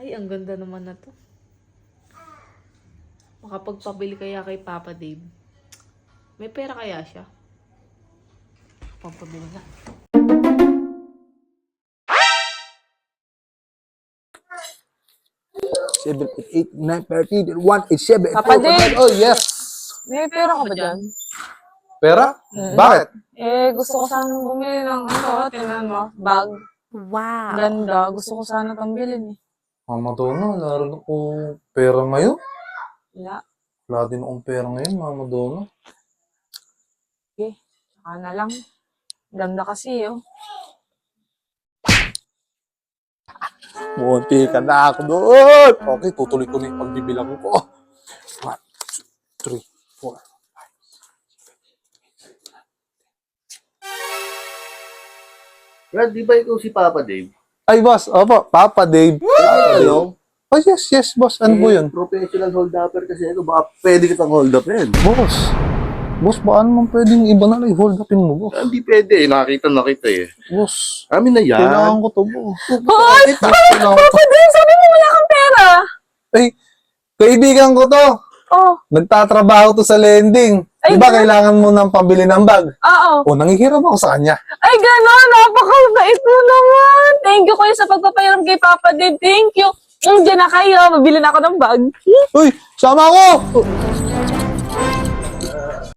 Ay, ang ganda naman na to. Makapagpabili kaya kay Papa Dave. May pera kaya siya? Pagpabili na. Seven, 8, 9, 13, 1, 8, 7, Papa Dave! Oh, yes! May pera ka ba dyan? Pera? Bakit? Gusto ko sanang bumili ng tingnan mo, bag. Wow. Ganda. Gusto ko sana itong bilhin eh. Mama Donna, naroon ako pera ngayon. Wala. Wala din akong pera ngayon, Mama Donna. Okay. Saka na lang. Ganda kasi oh. Munti ka na ako doon. Okay, tutuloy ko na yung pagbibilang ko. 1, 2, 3, 4. Brad, di ba ikaw si Papa Dave? Ay, boss. Opo, Papa Dave. Hello? Oh, yes, boss. Ano po yun? Professional hold-upper kasi ito. Baka pwede kitang hold-upin. Boss, baka naman pwedeng iba na lang hold upin mo, boss. Hindi pwede eh. Nakita na kita eh. Boss, Amin na yan. kailangan ko to, boss. Hoy! Papa Dave, sabi mo wala kang pera! Ay, kaibigan ko to. Oh, Nagtatrabaho to sa lending. Ay, Di ba ganun? kailangan mo ng pambili ng bag? oo. O, nangihiram ako sa kanya. Ay, gano'n. Napakabait mo naman. Thank you kayo sa pagpapayaram kay Papa Dave. Thank you. Diyan na kayo. Mabili na ako ng bag. Uy, sama ko!